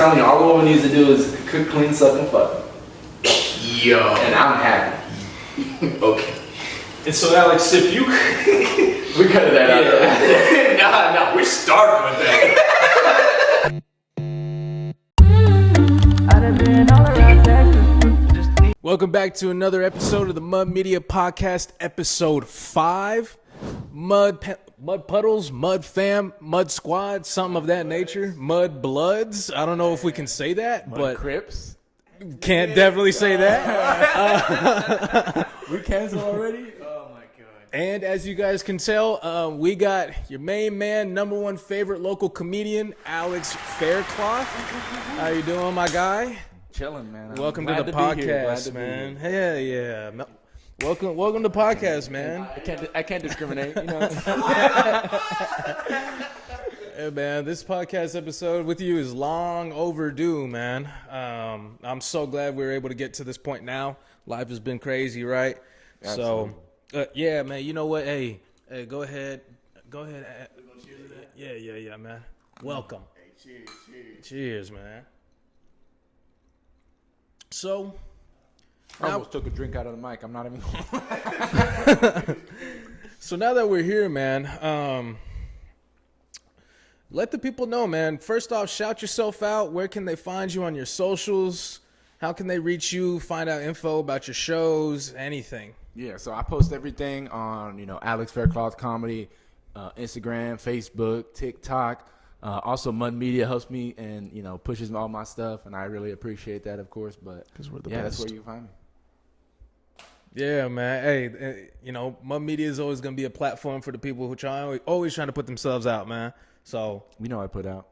telling you, all a woman needs to do is cook, clean, suck, and fuck. Yo. And I'm happy. Okay. And so, Alex, if you... We cut that out. Nah, we're starting with that. Welcome back to another episode of the Mud Media Podcast, episode 5. Mud puddles, mud fam, mud squad, something of that nature. Mud bloods. I don't know if we can say that, but Crips. can't definitely say that. We canceled already? Oh my god. And as you guys can tell, we got your main man, number one favorite local comedian, Alex Faircloth. How you doing, my guy? Chilling, man. Welcome to the podcast, man. Hell yeah. Welcome to the podcast, man. I can't discriminate, you know. Hey, man, this podcast episode with you is long overdue, man. I'm so glad we were able to get to this point now. Life has been crazy, right? Absolutely. So, yeah, man, you know what? Hey, go ahead. Yeah, man. Welcome. Hey, cheers. Cheers, man. So, I almost took a drink out of the mic. I'm not even So now that we're here, man, let the people know, man. First off, shout yourself out. Where can they find you on your socials? How can they reach you, find out info about your shows, anything? Yeah, so I post everything on, Alex Faircloth Comedy, Instagram, Facebook, TikTok. Also, Mud Media helps me and, pushes all my stuff, and I really appreciate that, of course. But, we're the that's best. where you can find me. Yeah, man. Hey, Mud Media is always going to be a platform for the people who always trying to put themselves out, man. So, I put out.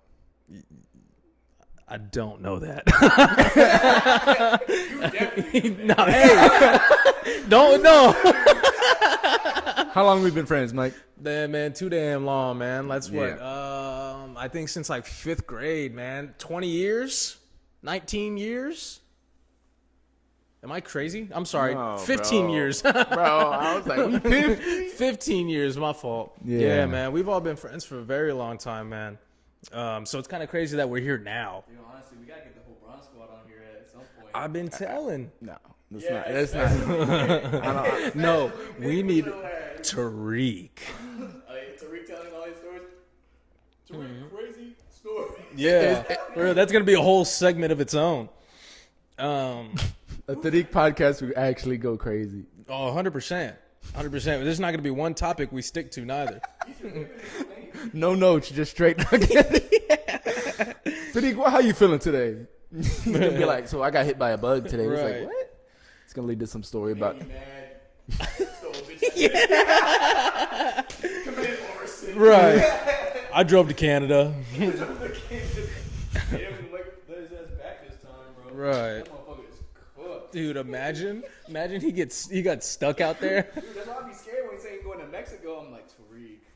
I don't know that. You definitely No, hey, don't know. How long have we been friends, Mike? Man, too damn long, man. That's what, Yeah. I think since like 5th grade, man. 20 years? 19 years? Am I crazy? I'm sorry. No, 15 bro. years. Bro, I was like, we 50? 15 years, my fault. Yeah. Man. We've all been friends for a very long time, man. So it's kind of crazy that we're here now. Dude, honestly, we gotta get the whole Bronx Squad on here at some point. I've been telling. No, Yeah, that's not. No, we need Tariq. Tariq telling all these stories. Tariq, crazy story. Yeah. That's going to be a whole segment of its own. A Tariq podcast would actually go crazy. Oh, 100%. 100%. There's not going to be one topic we stick to, neither. No notes, just straight. Tariq, how you feeling today? He's gonna be like, so I got hit by a bug today. He's Right. like, what? It's gonna lead to some story about. Committed arson. Right. I drove to Canada. Yeah, we like let his ass back this time, bro. Right. That motherfucker is cooked. Dude, imagine he got stuck out there. Dude, that's why I be scared when he say he going to Mexico. I'm like, Tariq.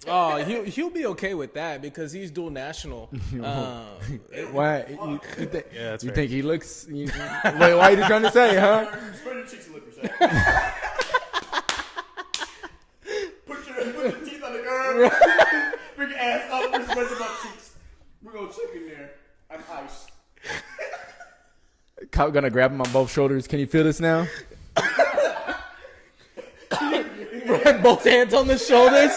Oh, he'll be okay with that because he's dual national. Why? You think, Yeah, that's you fair. think he looks? Wait, why are you trying to say, huh? Spread your cheeks a little bit. Put your teeth on the ground. Bring your ass up. Spread your butt cheeks. We're gonna check in there. I'm ice. Cop gonna grab him on both shoulders. Can you feel this now? Both hands on the shoulders.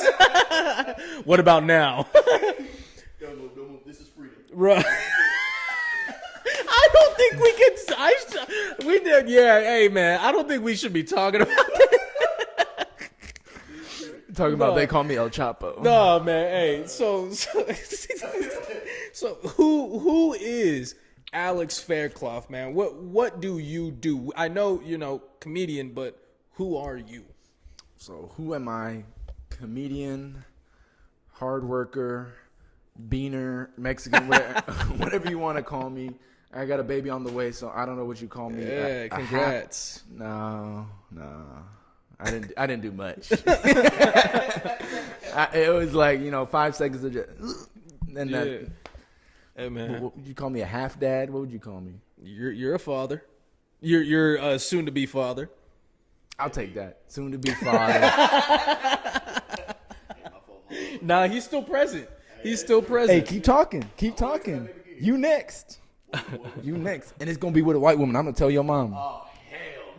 What about now? Don't move. This is freedom. Right. I don't think we can. We did. Yeah. Hey, man. I don't think we should be talking about that. Talking about they call me El Chapo. No, man. Hey. So who is Alex Faircloth, man? What do you do? I know comedian, but who are you? So who am I? Comedian, hard worker, beaner, Mexican, whatever you want to call me. I got a baby on the way, so I don't know what you call me. Yeah. Congrats. No. I didn't do much. It was like 5 seconds of just. And Yeah. that. Hey, man. What would you call me? A half dad? What would you call me? You're a father. You're a soon to be father. I'll take that. Soon to be father. Nah, he's still present. He's still present. Hey, keep talking. Keep talking. You next. You next, and it's gonna be with a white woman. I'm gonna tell your mom, Oh hell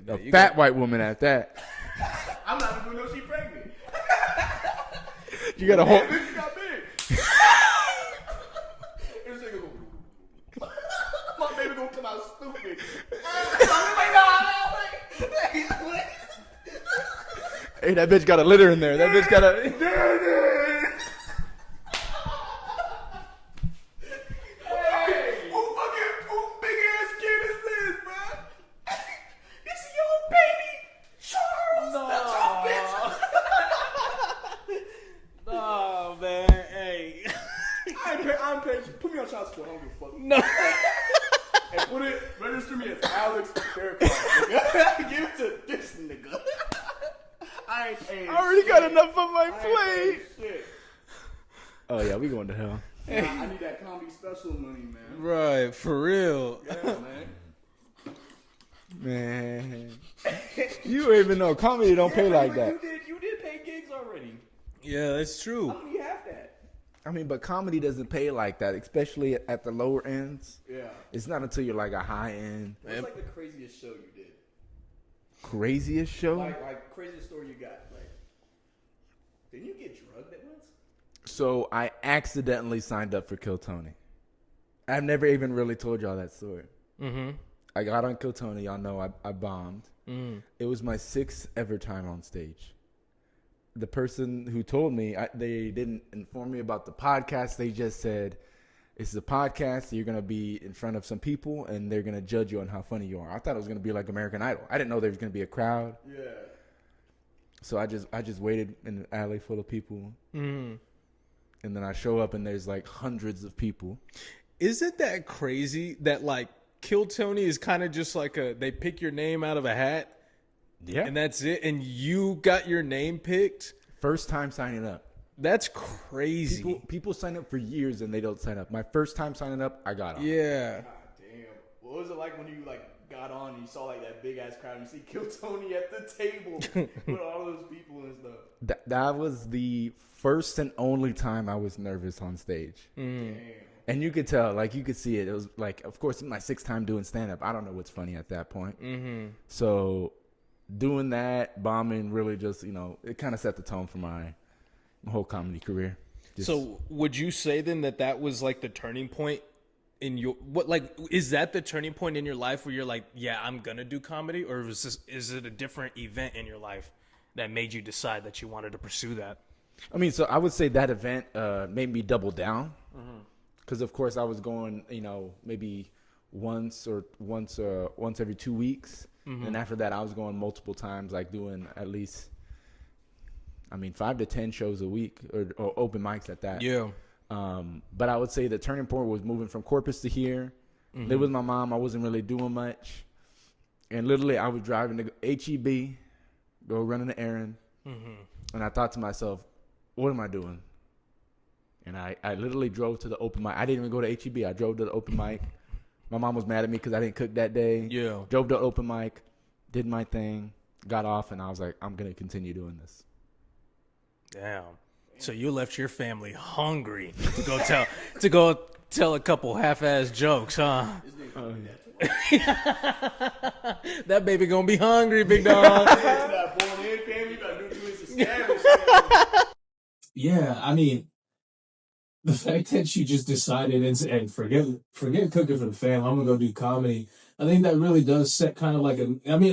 no! a fat white woman at that. I'm not even gonna know she pregnant. You got a whole. Bitch got big. This nigga go. My baby gonna come out stupid. Hey, that bitch got a litter in there. That bitch got a. Who big ass kid is this, man? This is your baby, Charles. That's your bitch. No, man. Hey. I'm paying. Put me on child support. I don't give a fuck. No. And register me as Alex Faircloth, nigga. Give it to this nigga. I ain't paying. I already got enough on my I ain't paying plate. shit. Oh yeah, we going to hell. Nah, I need that comedy special money, man. Right, for real. Yeah, man. Man, you don't even know comedy don't pay like that. You did pay gigs already. Yeah, that's true. How many have that? I mean, but comedy doesn't pay like that, especially at the lower ends. Yeah. It's not until you're like a high end, What's like the craziest show you did? craziest show. Like craziest story you got? Like, didn't you get drugged at once? So I accidentally signed up for Kill Tony. I've never even really told y'all that story. Mm-hmm. I got on Kill Tony. Y'all know I bombed. It was my 6th ever time on stage. The person who told me, they didn't inform me about the podcast. They just said, it's a podcast. You're going to be in front of some people, and they're going to judge you on how funny you are. I thought it was going to be like American Idol. I didn't know there was going to be a crowd. Yeah. So I just waited in an alley full of people. Mm. And then I show up, and there's like hundreds of people. Isn't that crazy that like Kill Tony is kind of just like they pick your name out of a hat Yeah. and that's it, and you got your name picked? First time signing up. That's crazy. People sign up for years, and they don't sign up. My first time signing up, I got on. Yeah. God damn. What was it like when you like got on and you saw like that big ass crowd and you see Kill Tony at the table with all those people and stuff? That was the first and only time I was nervous on stage. Damn. And you could tell, like, you could see it. It was like, of course, my 6th time doing stand-up. I don't know what's funny at that point. Mm-hmm. So doing that, bombing, really just, it kind of set the tone for my whole comedy career. So would you say then that was like the turning point in your, is that the turning point in your life where you're like, yeah, I'm going to do comedy? Or is it a different event in your life that made you decide that you wanted to pursue that? I mean, so I would say that event made me double down. Because, of course, I was going, maybe once every 2 weeks. And after that, I was going multiple times, like doing at least, 5 to 10 shows a week or open mics at that. Yeah. But I would say the turning point was moving from Corpus to here. Live with my mom. I wasn't really doing much. And literally, I was driving to HEB, go running an errand. And I thought to myself, what am I doing? And I literally drove to the open mic. I didn't even go to HEB. I drove to the open mic. My mom was mad at me because I didn't cook that day. Yeah. Drove to the open mic, did my thing, got off, and I was like, I'm going to continue doing this. Damn. So you left your family hungry to go tell a couple half-ass jokes, huh? That baby gonna be hungry, big dog. To that born-in family, you gotta do this established. Yeah, the fact that you just decided and forget cooking for the fam, I'm gonna go do comedy. I think that really does set kind of like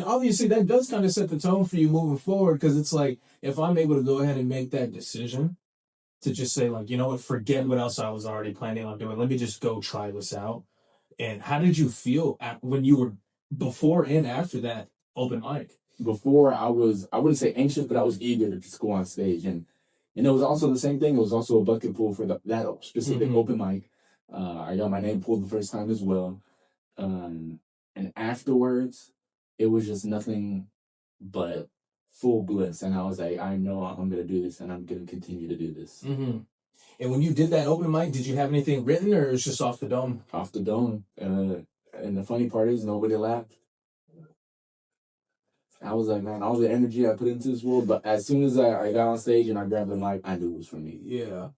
obviously that does kind of set the tone for you moving forward, because it's like, if I'm able to go ahead and make that decision to just say, like, you know what, forget what else I was already planning on doing. Let me just go try this out. And how did you feel when you were before and after that open mic? Before, I wouldn't say anxious, but I was eager to just go on stage. And it was also the same thing. It was also a bucket pull for that specific open mic. I got my name pulled the first time as well. And afterwards, it was just nothing but full bliss. And I was like, I know I'm going to do this, and I'm going to continue to do this. Mm-hmm. And when you did that open mic, did you have anything written, or it was just off the dome? Off the dome. And the funny part is, nobody laughed. I was like, man, all the energy I put into this world, but as soon as I got on stage and I grabbed the mic, I knew it was for me. Yeah.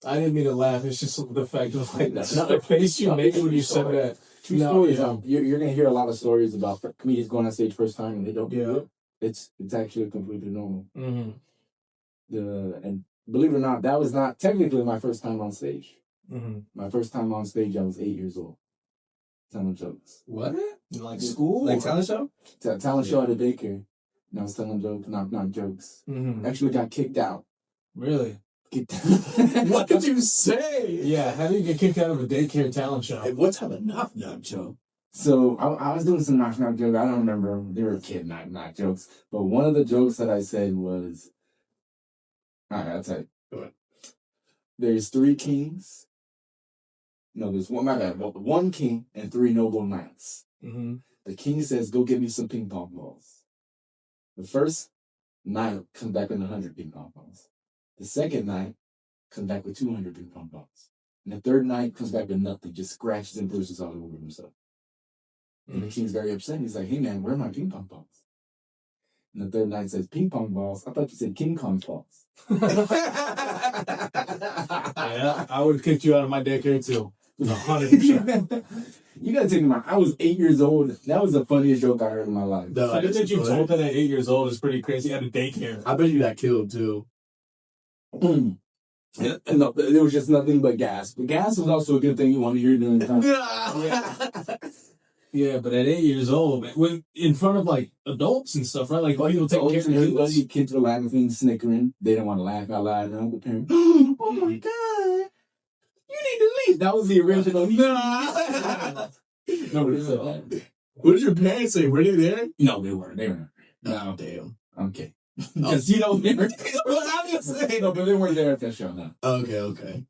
I didn't mean to laugh. It's just the fact of like the face you made when you said that. True stories. You're gonna hear a lot of stories about comedians going on stage first time and they don't do it. It's actually completely normal. Mm-hmm. And believe it or not, that was not technically my first time on stage. Mm-hmm. My first time on stage, I was 8 years old, telling jokes. What? In like school? Like talent show? Talent show at a daycare. And I was telling jokes, not jokes. Mm-hmm. Actually got kicked out. Really? What did you say? Yeah, how do you get kicked out of a daycare talent show? Hey, what type of knock show? So I was doing some knock jokes. I don't remember. They were kid knock jokes. But one of the jokes that I said was, all right, I'll tell you. Go ahead. There's 3 kings. No, there's one. My bad. One king and 3 noble knights. Mm-hmm. The king says, "Go get me some ping pong balls." The first knight comes back with 100 ping pong balls. The second knight comes back with 200 ping pong balls. And the third knight comes back with nothing, just scratches and bruises all over himself. And the king's very upset. He's like, "Hey man, where are my ping pong balls?" And the third knight says, "Ping pong balls? I thought you said King Kong balls." Yeah, I would have kicked you out of my daycare too. 100%. You gotta take me out. I was 8 years old. That was the funniest joke I heard in my life. The fact that you told that at 8 years old is pretty crazy at a daycare. I bet you got killed too. And no, there was just nothing but gas. But gas was also a good thing you want to hear during the time. Yeah, but at 8 years old, when in front of like adults and stuff, right? Like people taking care of kids. Kids were laughing, snickering. They didn't want to laugh out loud. And the parents, "Oh my god, you need to leave." That was the original. Nobody said that. What did your parents say? Were they there? No, they weren't. They weren't. No, damn. Okay. Because they were. No, but they weren't there at that show. No. Okay.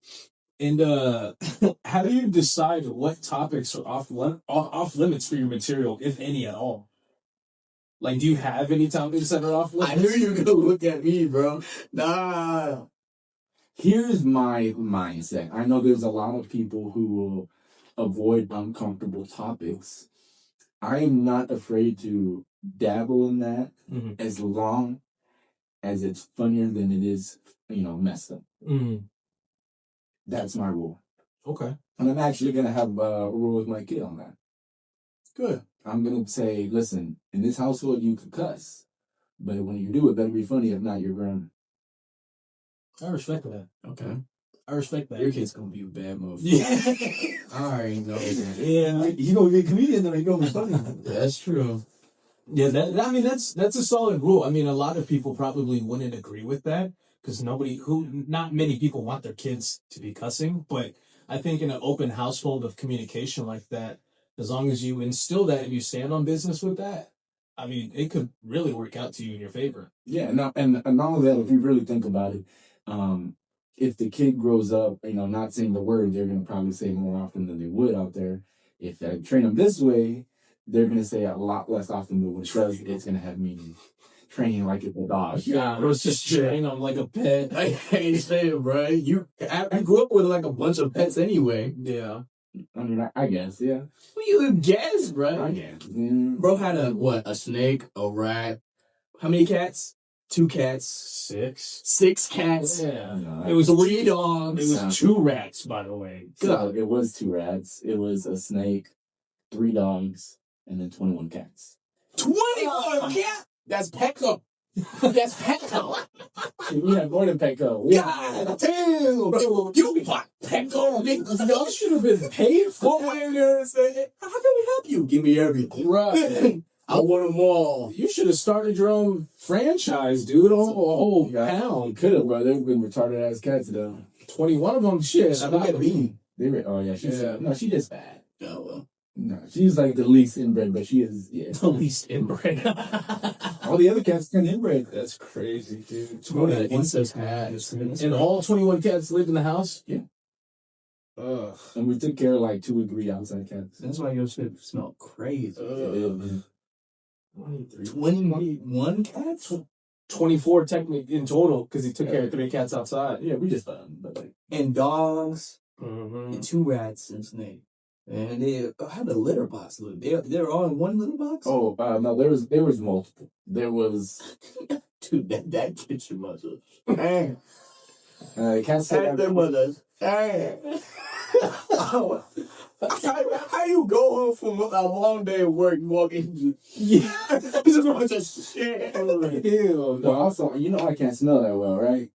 And how do you decide what topics are off limits for your material, if any at all? Like, do you have any topics that are off limits? I knew you were gonna look at me, bro. Nah. Here's my mindset. I know there's a lot of people who will avoid uncomfortable topics. I am not afraid to dabble in that as long as it's funnier than it is, messed up. Mm. That's my rule. Okay. And I'm actually going to have a rule with my kid on that. Good. I'm going to say, listen, in this household, you can cuss. But when you do, it better be funny. If not, you're grounded. I respect that. Okay. I respect that. Your kid's gonna be a bad motherfucker. Yeah. I already know that. Yeah. He's going to be a comedian, though. He's going to be funny. That's true. Yeah, that's a solid rule. I mean, a lot of people probably wouldn't agree with that because not many people want their kids to be cussing. But I think in an open household of communication like that, as long as you instill that and you stand on business with that, I mean, it could really work out to you in your favor. Yeah, and all of that, if you really think about it, if the kid grows up, not saying the word, they're going to probably say more often than they would out there. If I train them this way, they're going to say a lot less often than what it does. It's going to have meaning. Training like it's a dog. Yeah, it was just train them like a pet. I ain't saying, bro. I grew up with like a bunch of pets anyway. Yeah. I mean, I guess, yeah. Well, you guess, bro. I guess. Yeah. Bro had a snake, a rat. How many cats? 2 cats. 6 cats. Yeah. No, It was 3 dogs. It was 2 rats, by the way. So it was 2 rats. It was a snake, 3 dogs, and then 21 cats. 21 cats. That's Petco. That's Petco. We have more than Petco. God damn, bro. You bought Petco, niggas. Y'all should have been paid for it. How can we help you? Give me everything. Right. I want them all. You should have started your own franchise, dude. A whole pound. Could have, bro. They've been retarded ass cats, though. 21 of them, shit. Look at me. Oh, yeah. She's just bad. Oh, well. No, she's like the least inbred, but she is, yeah. The least inbred. All the other cats turn inbred. That's crazy, dude. 21 incest cats. And all 21 cats lived in the house? Yeah. Ugh. And we took care of like 2 or 3 outside cats. That's why your shit smell crazy. Yeah. 21 cats? 24 technically in total because he took care of 3 cats outside. Yeah, we just but like And dogs. Mm-hmm. And 2 rats and snake. And how the litter box look? They're all in one litter box? no, there was multiple. There was Dude, that kitchen must have. man. Can't say At that. the mother's ass. How you go home from a long day of work, you walk into it's a bunch of shit. Ew. No, also, you know I can't smell that well, right?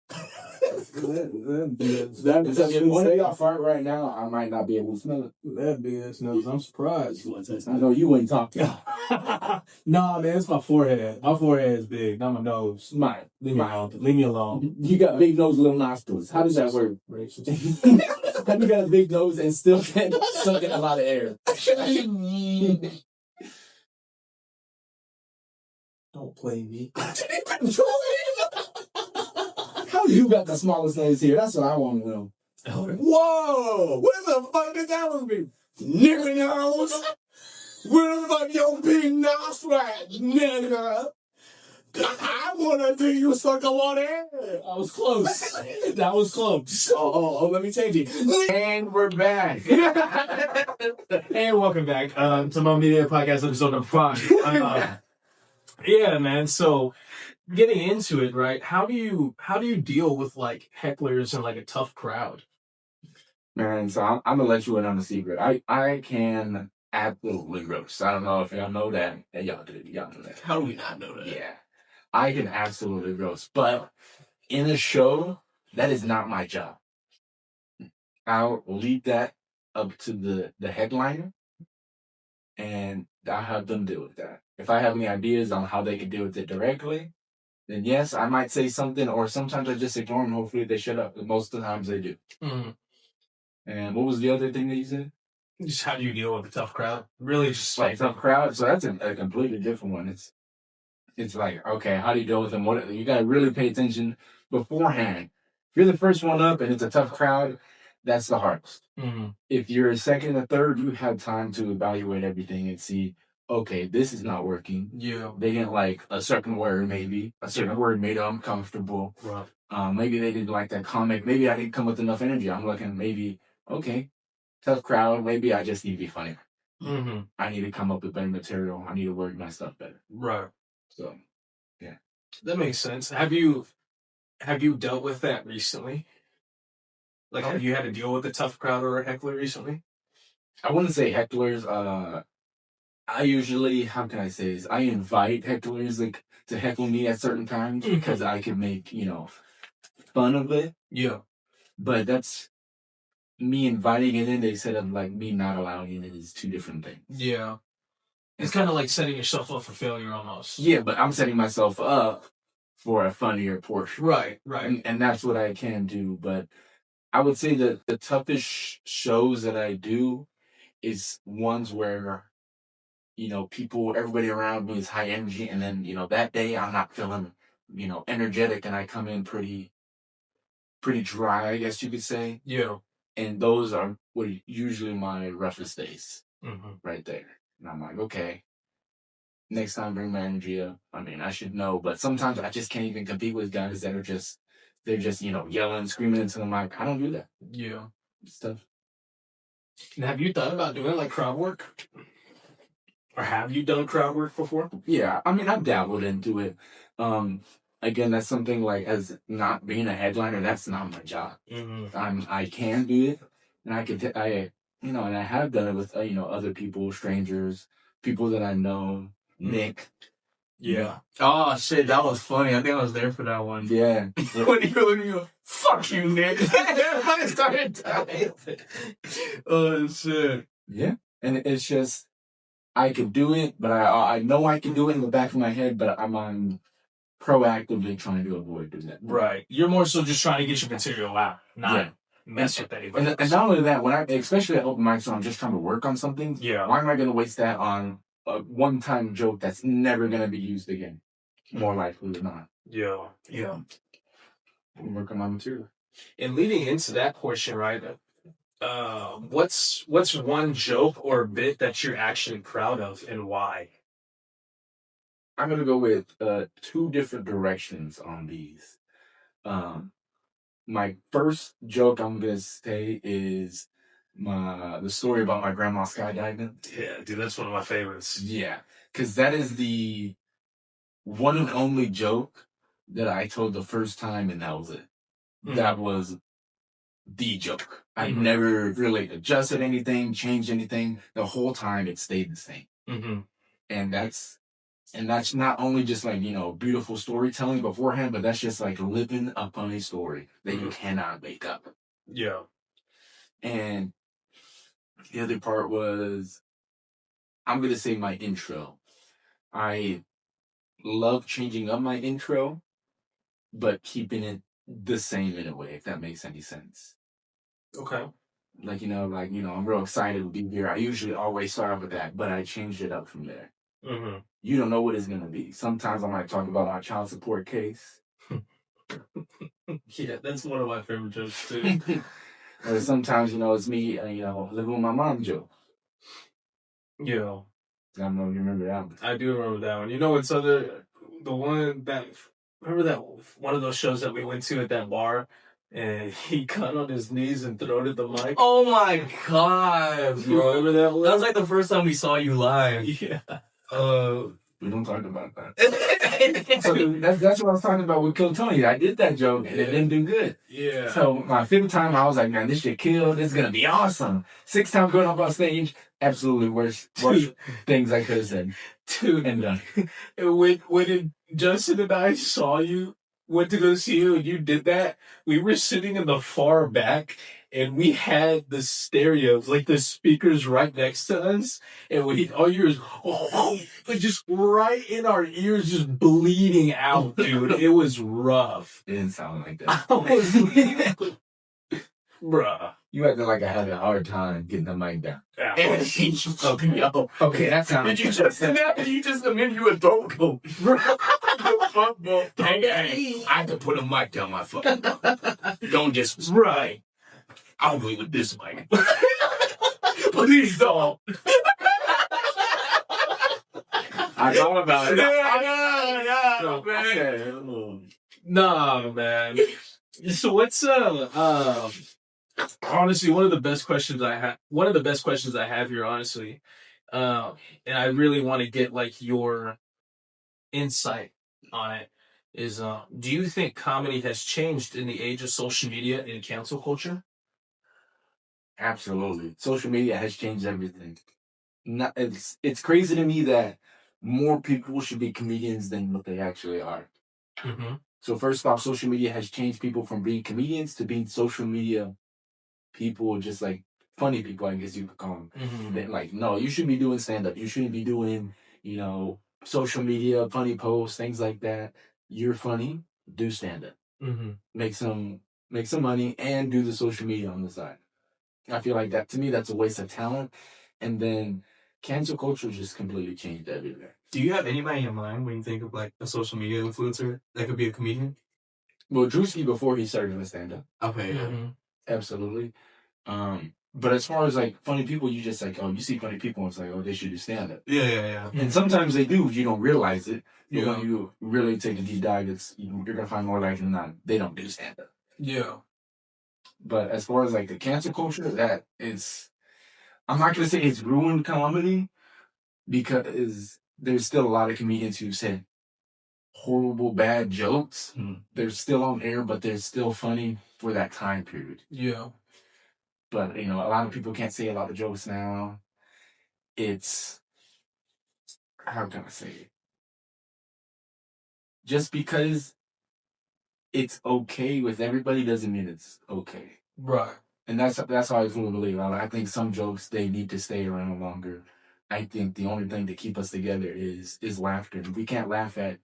So if one of y'all fart right now, I might not be able to smell it. That BS knows. I'm surprised. I know you ain't talking. Nah, man, it's my forehead. My forehead is big, not my nose. Mine. Leave me alone. Leave me alone. You got big nose, little nostrils. How does that work? How you got a big nose and still can suck in a lot of air? Don't play me. How you got the smallest nose here? That's what I want to know. Whoa! Where the fuck is that one be? Nigga nose? Where the fuck your big nostril at, nigga? I wanna do you suck a lot of air. I was close. That was close. Oh, let me change it. And we're back. And welcome back to my media podcast episode number 5. Yeah, man. So getting into it, right? How do you deal with like hecklers and like a tough crowd? Man, so I'm gonna let you in on the secret. I can absolutely roast. I don't know if y'all know that. And y'all do. Y'all know that. How do we not know that? Yeah. I can absolutely roast. But in a show, that is not my job. I'll leave that up to the headliner, and I'll have them deal with that. If I have any ideas on how they can deal with it directly, then yes, I might say something, or sometimes I just ignore them. Hopefully they shut up. But most of the times they do. Mm-hmm. And what was the other thing that you said? Just how do you deal with a tough crowd? Really, just Like tough crowd. So that's a completely different one. It's like, okay, how do you deal with them? What you gotta really pay attention beforehand. If you're the first one up and it's a tough crowd, that's the hardest. Mm-hmm. If you're second or third, you have time to evaluate everything and see, okay, this is not working. Yeah. They didn't like a certain word, maybe. A certain word made them uncomfortable. Right. Maybe they didn't like that comic. Maybe I didn't come with enough energy. I'm looking, maybe, okay, tough crowd. Maybe I just need to be funny. Mm-hmm. I need to come up with better material. I need to word my stuff better. Right. So, yeah. That makes sense. Have you dealt with that recently? Like, have you had to deal with a tough crowd or a heckler recently? I wouldn't say hecklers. I usually, how can I say this? I invite hecklers like to heckle me at certain times because I can make, fun of it. Yeah. But that's me inviting it in instead of like me not allowing it is two different things. Yeah. It's kind of like setting yourself up for failure almost. Yeah, but I'm setting myself up for a funnier portion. Right. And that's what I can do. But I would say that the toughest shows that I do is ones where, everybody around me is high energy. And then, that day I'm not feeling, energetic and I come in pretty dry, I guess you could say. Yeah. And those are what usually my roughest days Mm-hmm. right there. And I'm like, okay, next time bring my energy up. I mean, I should know, but sometimes I just can't even compete with guys that are they're just, yelling, screaming into the mic. I don't do that Yeah. stuff. And have you thought about doing like crowd work? Or have you done crowd work before? Yeah, I mean, I've dabbled into it. Again, that's something like as not being a headliner, that's not my job. Mm-hmm. I can do it, and and I have done it with other people, strangers, people that I know. Nick. Yeah. Oh shit, that was funny. I think I was there for that one. Yeah. When you look at me, fuck you, Nick. I started dying. Oh shit. Yeah, and it's just I can do it, but I know I can do it in the back of my head, but I'm proactively trying to avoid doing that. Right. You're more so just trying to get your material out, not mess with anybody. And not only that, especially at open mics, when I'm just trying to work on something. Yeah. Why am I going to waste that on a one-time joke that's never going to be used again? More likely than not. Yeah. Yeah. I'm working on my material. And leading into that portion, right? What's one joke or bit that you're actually proud of and why? I'm going to go with two different directions on these. My first joke I'm going to say is the story about my grandma skydiving. Yeah, dude, that's one of my favorites. Yeah, because that is the one and only joke that I told the first time, and that was it. that was the joke. I never really adjusted anything, changed anything. The whole time it stayed the same. And that's not only just like, beautiful storytelling beforehand, but that's just like living up on a story that you cannot make up. Yeah. And the other part was, I'm going to say my intro. I love changing up my intro, but keeping it the same in a way, if that makes any sense. Okay. I'm real excited to be here. I usually always start off with that, but I changed it up from there. You don't know what it's going to be. Sometimes I might talk about my child support case. Yeah, that's one of my favorite jokes too. Or sometimes, it's me, living with my mom joke. Yeah. I don't know if you remember that one. I do remember that one. It's the one that, remember that one of those shows that we went to at that bar, and he got on his knees and throated the mic. Oh my god, You bro. remember that one? That was like the first time we saw you live. Yeah. We don't talk about that. So that's what I was talking about with Kill Tony. I did that joke and it didn't do good. Yeah. So my fifth time, I was like, man, this shit killed. This is gonna be awesome. Sixth time going up on stage, absolutely worst things I could have said. Dude, And done. when Justin and I saw you, went to go see you, and you did that, we were sitting in the far back, and we had the stereos, like the speakers right next to us, and all you was, but just right in our ears, just bleeding out, dude. It was rough. It didn't sound like that. I was bruh. You acted like I had a hard time getting the mic down. Yeah. Okay, that sounds. Did you just admit you a throat goat? Hey, I can put a mic down my fucking mouth. Don't just Right. I'll go with this mic. Please don't. I thought about it. Yeah, man. Nah, man. So what's honestly one of the best questions I have here, honestly, and I really want to get like your insight on it. Is do you think comedy has changed in the age of social media and cancel culture? Absolutely. Social media has changed everything. It's crazy to me that more people should be comedians than what they actually are. So first off, social media has changed people from being comedians to being social media people, just like funny people, I guess you could call them. They're like, no, you should be doing stand-up. You shouldn't be doing, social media, funny posts, things like that. You're funny, do stand-up. Make some money and do the social media on the side. I feel like that, to me, that's a waste of talent. And then cancel culture just completely changed everything. Do you have anybody in mind when you think of like a social media influencer that could be a comedian? Well, Drewski before he started with stand-up. Okay, yeah. Absolutely. But as far as like funny people, you just like, you see funny people and it's like, they should do stand-up. Yeah. And sometimes they do, you don't realize it. But Yeah. when you really take a deep dive, you're gonna find more likely than not, they don't do stand-up. Yeah. But as far as like the cancel culture, that is, I'm not gonna say it's ruined comedy, because there's still a lot of comedians who said horrible, bad jokes. They're still on air, but they're still funny for that time period. Yeah. But, a lot of people can't say a lot of jokes now. It's, how can I say it? Just because it's okay with everybody doesn't mean it's okay. Right. And that's how I fully believe. I think some jokes, they need to stay around longer. I think the only thing to keep us together is laughter. If we can't laugh at,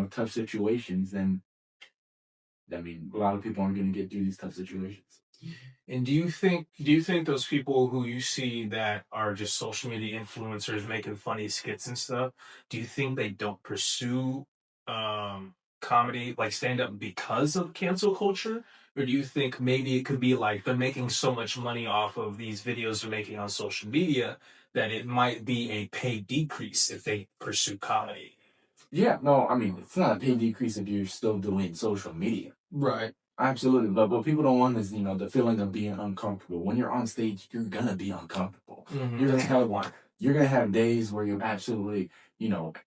tough situations, then, a lot of people aren't going to get through these tough situations. And do you think those people who you see that are just social media influencers making funny skits and stuff, do you think they don't pursue comedy, like stand-up, because of cancel culture? Or do you think maybe it could be like they're making so much money off of these videos they're making on social media that it might be a pay decrease if they pursue comedy? Yeah, no, it's not a pay decrease if you're still doing social media. Right. Absolutely. But what people don't want is, the feeling of being uncomfortable. When you're on stage, you're going to be uncomfortable. You're going to have you're gonna have days where you absolutely,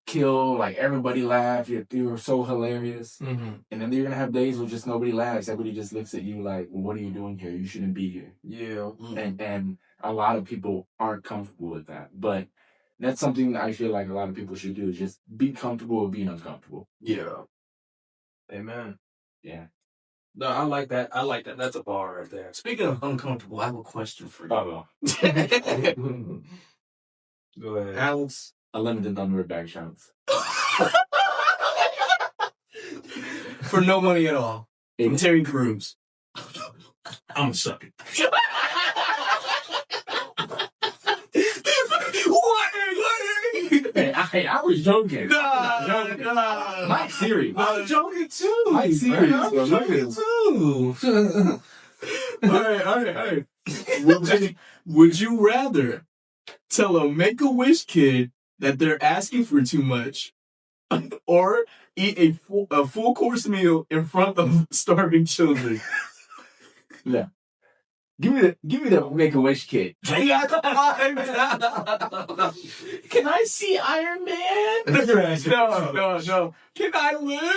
kill, like everybody laughs, you're so hilarious. Mm-hmm. And then you're gonna have days where just nobody laughs. Everybody just looks at you like, well, what are you doing here? You shouldn't be here. Yeah. And a lot of people aren't comfortable with that. But that's something I feel like a lot of people should do, is just be comfortable with being uncomfortable. Yeah. Amen. Yeah. No, I like that. I like that. That's a bar right there. Speaking of uncomfortable, I have a question for you. Oh, Go ahead. Alex. unlimited number of back shots. For no money at all. From Terry Crews. I'm a sucker. Hey, I was joking. Nah. Mike's serious. I was joking too. Mike's serious. I was joking too. All right. Would you rather tell a Make-A-Wish kid that they're asking for too much, or eat a full course meal in front of starving children? Yeah. Give me the Make-A-Wish kid. Can I see Iron Man? No. Can I live?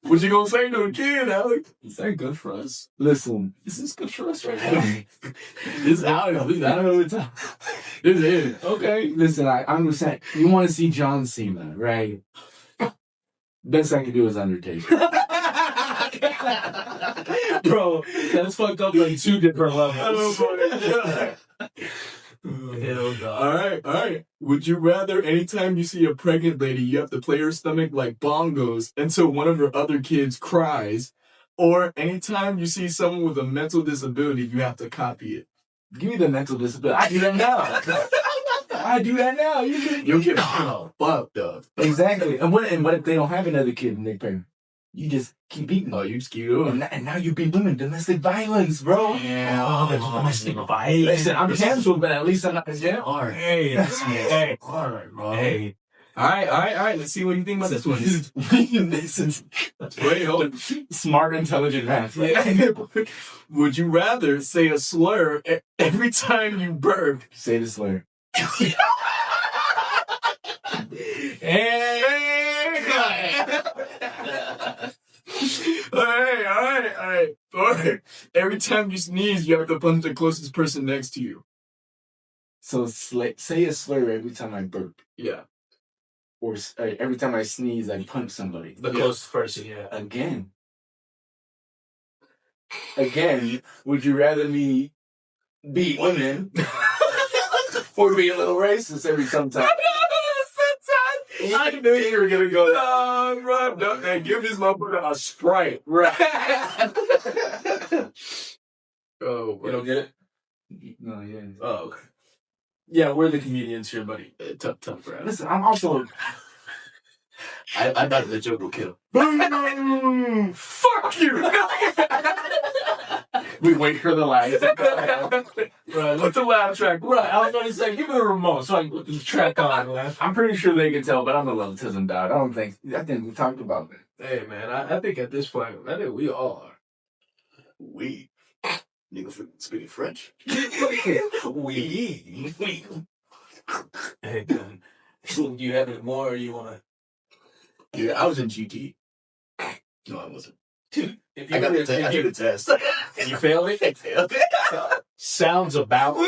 What you gonna say to a kid, Alex? Is that good for us? Listen. Is this good for us right now? This I don't know what time. This is okay. Listen, I understand. You want to see John Cena, right? Best I can do is Undertaker. Bro, that's fucked up like 2 different levels. Hell no. All right. Would you rather anytime you see a pregnant lady, you have to play her stomach like bongos until one of her other kids cries, or anytime you see someone with a mental disability, you have to copy it? Give me the mental disability. I do that now. You get fucked up. Exactly. And what if they don't have another kid and they pregnant? You just keep eating. Oh, you just keep doing. And now you be doing domestic violence, bro. Yeah. Domestic violence. Listen, I'm canceled, but at least I'm not in jail. All right. Hey. All right, bro. Hey. All right. Let's see what you think about this one. This is Wait, hold on. smart, intelligent math. Yeah. Would you rather say a slur every time you burp? Say the slur. All right. Every time you sneeze, you have to punch the closest person next to you. So say a slur every time I burp. Yeah. Or every time I sneeze, I punch somebody. The closest person, yeah. Again, would you rather me beat women or be a little racist every sometime? I knew you were gonna go. No, hey, give this motherfucker a Sprite. Right. Oh, You don't get it? No, yeah. Oh, okay. Yeah, we're the comedians here, buddy. Tough, bro. Listen, I'm also. I thought the joke will kill. Fuck you! We wait for the lights. Right, Put the laugh track. Right, I was going to say, give me the remote so I can put this track on, man. I'm pretty sure they can tell, but I'm a levitatism dog. I think we talked about that. Hey, man, I think at this point, I think we all are. We. Nigga speaking French. We. Hey, man. Do you have any more or you want to? Yeah, I was in GT. No, I wasn't. Dude, if I took the test. And you failed it? I failed it. Sounds about. Them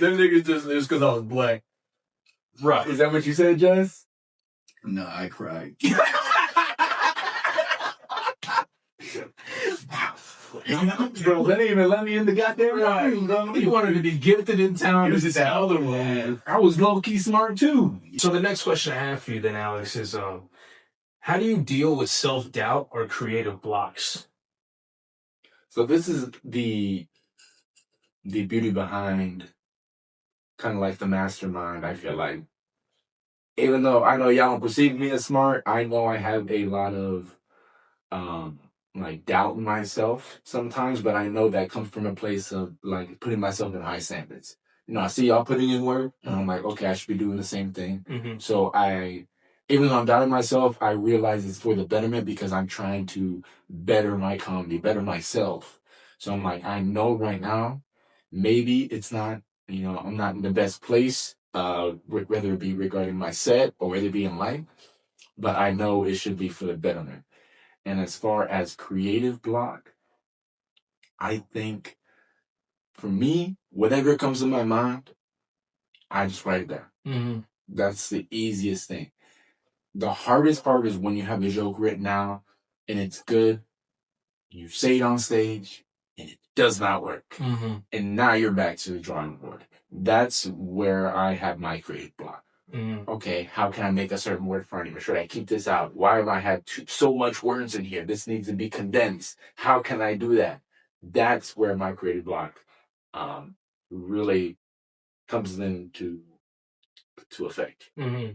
niggas just because I was black. Right. Is that what you said, Jess? No, I cried. Bro, they didn't even let me in the goddamn room, bro. You wanted to be gifted in town. It was just the other one. I was low-key smart, too. So the next question I have for you then, Alex, is how do you deal with self-doubt or creative blocks? So this is the beauty behind kind of like the mastermind, I feel like. Even though I know y'all don't perceive me as smart, I know I have a lot of like doubt in myself sometimes, but I know that comes from a place of like putting myself in high standards. I see y'all putting in work, and I'm like, okay, I should be doing the same thing. Mm-hmm. So even though I'm doubting myself, I realize it's for the betterment because I'm trying to better my comedy, better myself. So I'm like, I know right now, maybe it's not, I'm not in the best place, whether it be regarding my set or whether it be in life, but I know it should be for the betterment. And as far as creative block, I think for me, whatever comes to my mind, I just write it down. Mm-hmm. That's the easiest thing. The hardest part is when you have a joke written out and it's good, you say it on stage, and it does not work. Mm-hmm. And now you're back to the drawing board. That's where I have my creative block. Mm-hmm. Okay, how can I make a certain word funny? Or should I keep this out? Why have I had so much words in here? This needs to be condensed. How can I do that? That's where my creative block really comes into effect. Mm-hmm.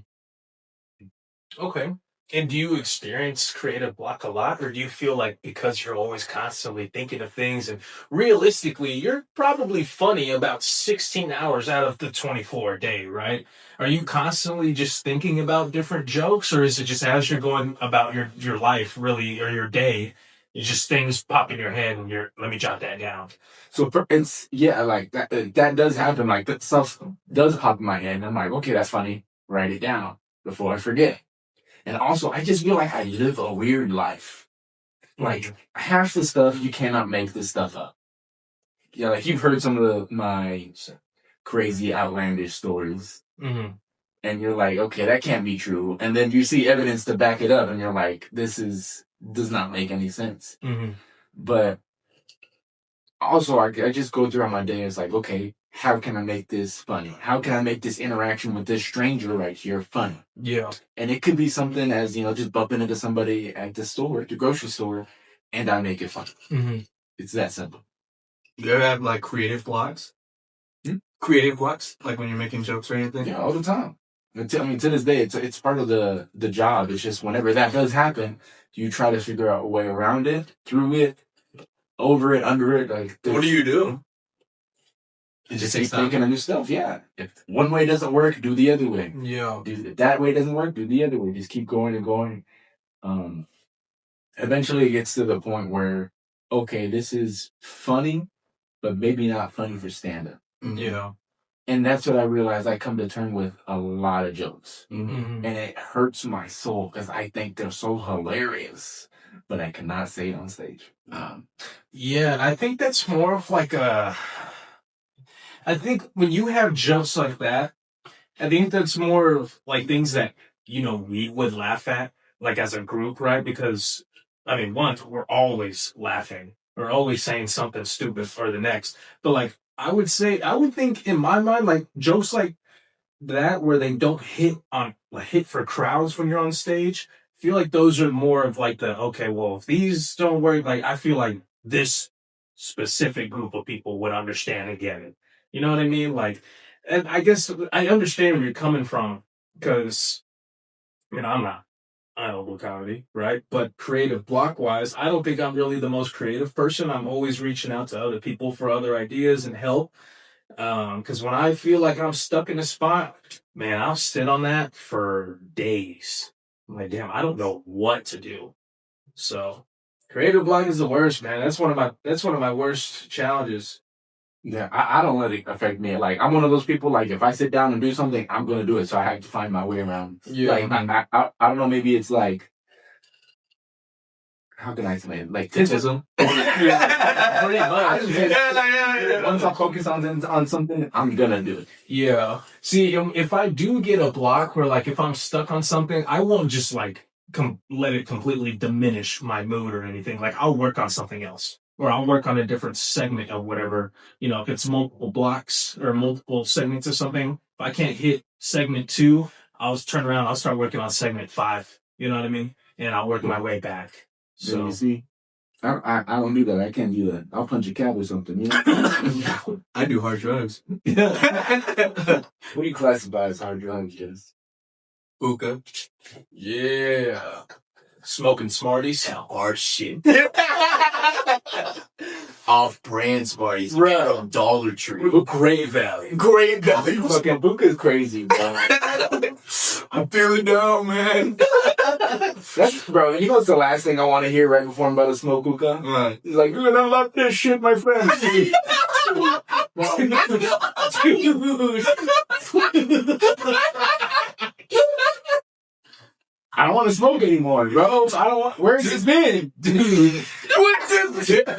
Okay. And do you experience creative block a lot, or do you feel like because you're always constantly thinking of things and realistically, you're probably funny about 16 hours out of the 24 day, right? Are you constantly just thinking about different jokes, or is it just as you're going about your life really, or your day, it's just things pop in your head and let me jot that down. So it's, yeah, like that does happen. Like that stuff does pop in my head. And I'm like, okay, that's funny. Write it down before I forget. And also, I just feel like I live a weird life. Like, half the stuff, you cannot make this stuff up. Yeah, like, you've heard some of my crazy, outlandish stories. Mm-hmm. And you're like, okay, that can't be true. And then you see evidence to back it up, and you're like, does not make any sense. Mm-hmm. But also, I just go throughout my day, it's like, okay, how can I make this funny? How can I make this interaction with this stranger right here funny? Yeah. And it could be something as, just bumping into somebody at the store, at the grocery store, and I make it funny. Mm-hmm. It's that simple. You ever have like creative blocks? Creative blocks? Like when you're making jokes or anything? Yeah, all the time. To this day, it's part of the job. It's just whenever that does happen, you try to figure out a way around it, through it, over it, under it. Like, What do you do? You just keep thinking of new stuff, yeah. If one way doesn't work, do the other way. Yeah. If that way doesn't work, do the other way. Just keep going and going. Eventually it gets to the point where, okay, this is funny, but maybe not funny for stand-up. Yeah. And that's what I realized. I come to terms with a lot of jokes. Mm-hmm. And it hurts my soul because I think they're so hilarious, but I cannot say it on stage. Yeah, I think that's more of like I think when you have jokes like that, I think that's more of like things that, we would laugh at, like as a group, right? Because, I mean, one, we're always laughing. We're always saying something stupid or the next. But like, I would think in my mind, like jokes like that where they don't hit for crowds when you're on stage, I feel like those are more of like okay, well, if these don't work, like I feel like this specific group of people would understand and get it. You know what I mean? Like, and I guess I understand where you're coming from because, I don't do comedy, right? But creative block wise, I don't think I'm really the most creative person. I'm always reaching out to other people for other ideas and help. Because when I feel like I'm stuck in a spot, man, I'll sit on that for days. I'm like, damn, I don't know what to do. So creative block is the worst, man. That's one of my worst challenges. Yeah, I don't let it affect me. Like, I'm one of those people, like, if I sit down and do something, I'm going to do it. So I have to find my way around. Yeah. Like, I don't know, maybe it's like, how can I explain it? Like, Autism. Pretty much. Once I focus on something, I'm going to do it. Yeah. See, if I do get a block where, like, if I'm stuck on something, I won't just, like, let it completely diminish my mood or anything. Like, I'll work on something else. Or I'll work on a different segment of whatever, if it's multiple blocks or multiple segments or something. If I can't hit segment 2, I'll turn around, I'll start working on segment 5. You know what I mean? And I'll work my way back. So you see, I don't do that. I can't do that. I'll punch a cat or something. I do hard drugs. What do you classify as hard drugs, Jess? Hookah. yeah. Smoking Smarties. Hard shit. Off-brand Smarties. Bro. From Dollar Tree. Gray Valley. Great value. Fucking Buka's crazy, bro. I'm feeling down, man. That's, bro, you know what's the last thing I want to hear right before I'm about to smoke hookah? Right. He's like, you're gonna love this shit, my friend. I don't want to smoke anymore, bro. I don't want. Where's this been? Dude. What's this? Dude.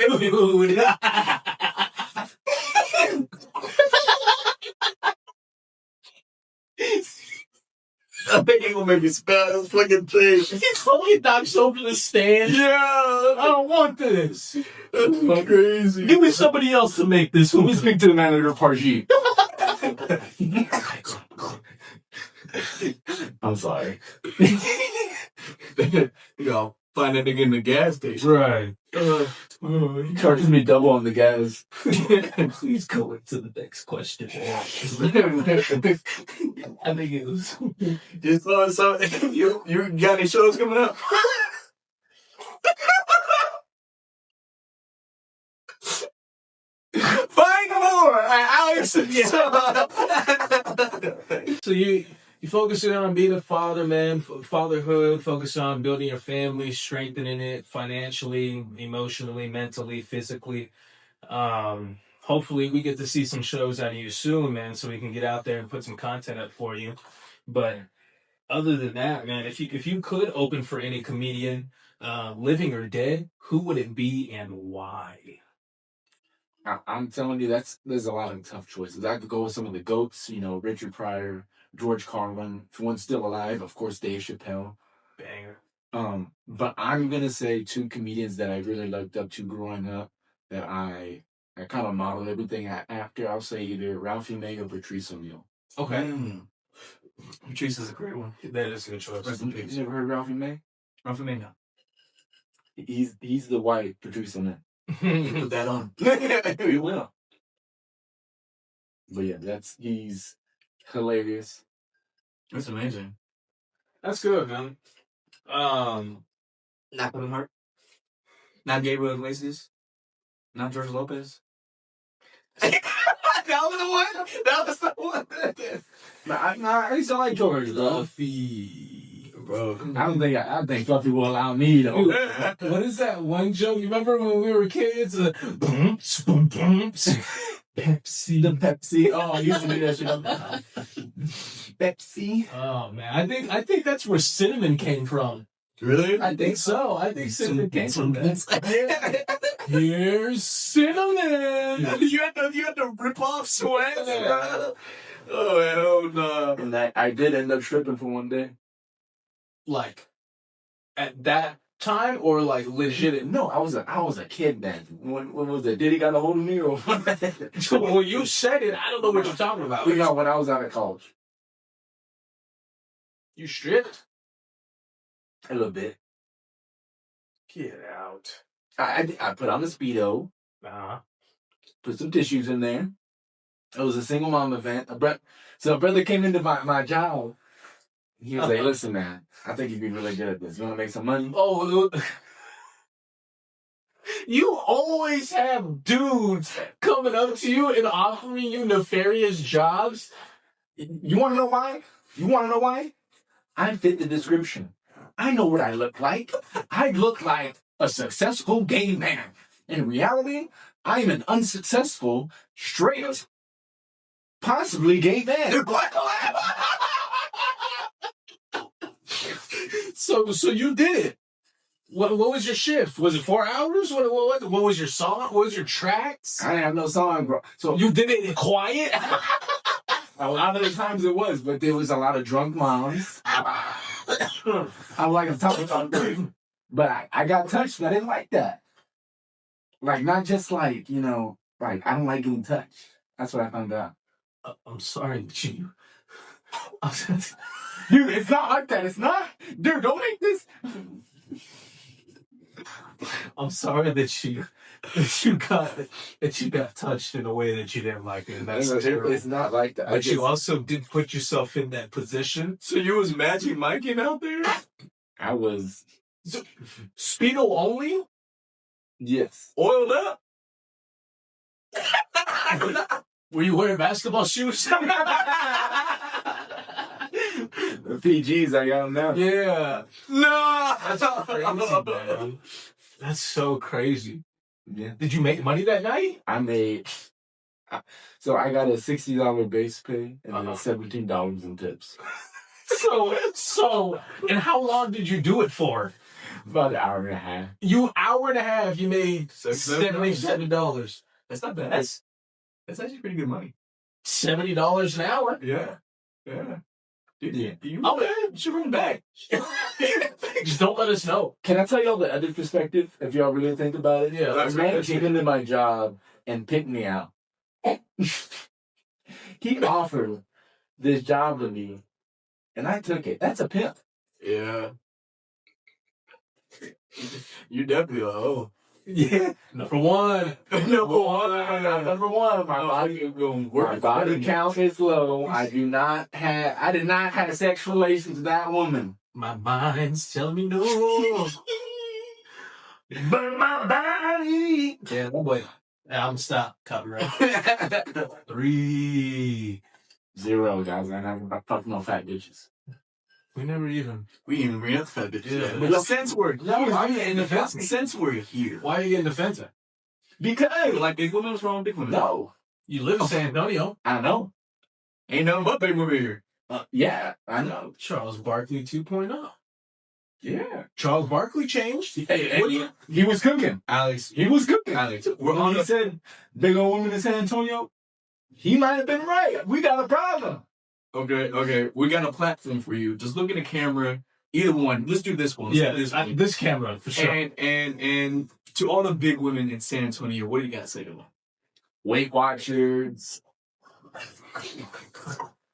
I think he gonna make you spell this fucking thing. He fucking knocks over the stand. Yeah. I don't want this. That's crazy. Give me somebody else to make this. Let me speak to the manager of Part G. I'm sorry. You know, find that nigga in the gas station. Right. He charges me double on the gas. Please go into the next question. I think it was. Just so you got any shows coming up? Find more, Alex. So you focusing on being a father, man. Fatherhood. Focus on building your family, strengthening it financially, emotionally, mentally, physically. Hopefully we get to see some shows out of you soon, man, so we can get out there and put some content up for you. But other than that, man, if you could open for any comedian, living or dead, who would it be and why? I'm telling you, there's a lot of tough choices. I could go with some of the GOATs, you know, Richard Pryor, George Carlin. If one's still alive, of course, Dave Chappelle. Banger. But I'm gonna say two comedians that I really looked up to growing up that I kind of modeled everything after. I'll say either Ralphie May or Patrice O'Neal. Okay. Patrice is a great one. That is a good choice. You never heard Ralphie May? Ralphie May, no. He's the white Patrice O'Neal. Put that on. We will. But yeah, he's hilarious. That's amazing. That's good, man. Not Kevin Hart. Not Gabriel Iglesias. Not George Lopez. That was the one. That was the one. I used to like George, bro. Fluffy, bro. I think Fluffy will allow me though. What is that one joke? You remember when we were kids? Bumps, bumps. Pepsi. The Pepsi. Oh, I used to do that shit. Pepsi. Oh man, I think that's where cinnamon came from. Really? I think so. I think cinnamon came from that. Here's cinnamon. You had to rip off sweat. Oh hell no! And I did end up stripping for one day. Like at that time, or like legit? No, I was a kid then. When was it? Diddy got a hold of me or what? When you said it, I don't know what you're talking about. You know, when I was out of college. You stripped? A little bit. Get out. I put on the Speedo, put some tissues in there. It was a single mom event. So a brother came into my job. He was like, listen, man, I think you'd be really good at this. You want to make some money? Oh, you always have dudes coming up to you and offering you nefarious jobs. You want to know why? I fit the description. I know what I look like. I look like a successful gay man. In reality, I am an unsuccessful, straight, possibly gay man. So you did it. What was your shift? Was it 4 hours? What was your song? What was your tracks? I didn't have no song, bro. So You did it quiet? a lot of the times it was, but there was a lot of drunk moms. I'm like a tough one. But I got touched, but I didn't like that. Like, not just like, you know, like, I don't like getting touched. That's what I found out. I'm sorry, but you. Dude, it's not like that. It's not. Dude, don't make this. I'm sorry that you got touched in a way that you didn't like it. And that's terrible. It's not like that. But you also did put yourself in that position. So you was Magic Miking out there? I was. So, Speedo only? Yes. Oiled up? Were you wearing basketball shoes? The PGs, I got them now. Yeah. No. That's crazy, man. That's so crazy. Yeah. Did you make money that night? I made. So I got a $60 base pay and then $17 in tips. So, and how long did you do it for? About an hour and a half. Hour and a half, you made $77. That's not bad. That's actually pretty good money. $70 an hour? Yeah. Yeah. Dude, Yeah. you should bring it back. Just don't let us know. Can I tell y'all the other perspective, if y'all really think about it? Yeah, A man came into my job and picked me out. He offered this job to me, and I took it. That's a pimp. Yeah. You definitely a hoe. Yeah. Number one. Number one, my body count is low. I did not have sexual relations with that woman. My mind's telling me no. But my body. Yeah, that boy. I'm gonna stop. Copyright. 3. 0, guys. I never fuck no fat bitches. We never even. We didn't even bring up the fat bitch. Yeah. But since we're I'm getting defensive. since we're here. Why are you getting defensive? Because Like big women, what's wrong with big women? no, You live in San Antonio. I know. Ain't nothing but big women here. Yeah, I know. Charles Barkley 2.0. Yeah. Charles Barkley changed. Hey, What do you? he was cooking. Alex, He was cooking. Alex, We're we're on. on He the said, "Big old woman in San Antonio." He might have been right. We got a problem. Okay. We got a platform for you. Just look at the camera. Either one. Let's do this one. Let's Yeah, do this one. this camera for sure. And to all the big women in San Antonio, what do you got to say to them? Weight Watchers.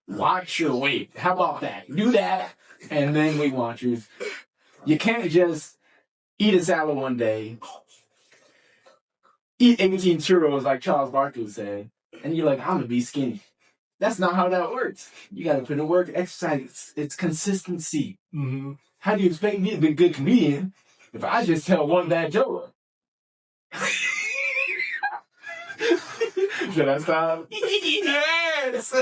Watch your weight. How about that? Do that, and then Weight Watchers. You can't just eat a salad one day, eat 18 churros like Charles Barkley said, and you're like, I'm gonna be skinny. That's not how that works. You gotta put in work, exercise. It's consistency. Mm-hmm. How do you expect me to be a good comedian if I just tell one bad joke? Should I stop? Yes!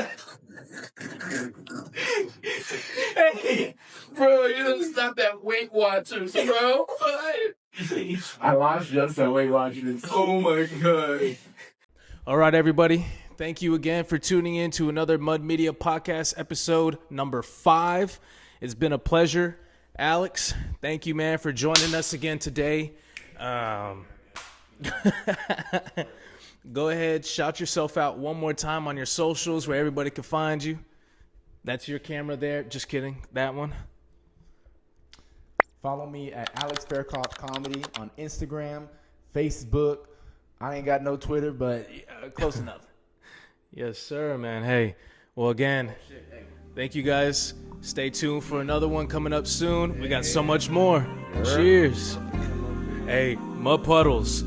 Hey, bro, you didn't stop that Weight Watchers, bro. I lost just that Weight Watchers. Oh my god. All right, everybody. Thank you again for tuning in to another Mud Media Podcast episode number 5. It's been a pleasure. Alex, thank you, man, for joining us again today. Go ahead, shout yourself out one more time on your socials where everybody can find you. That's your camera there. Just kidding. That one. Follow me at Alex Faircloth Comedy on Instagram, Facebook. I ain't got no Twitter, but close enough. Yes, sir, man. Hey, well, again, thank you guys. Stay tuned for another one coming up soon. We got so much more. Cheers. Hey, Mud Puddles.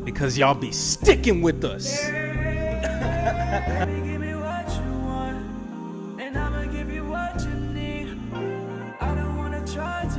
Because y'all be sticking with us. Baby, give me what you want, and I'ma give you what you need. I don't wanna try to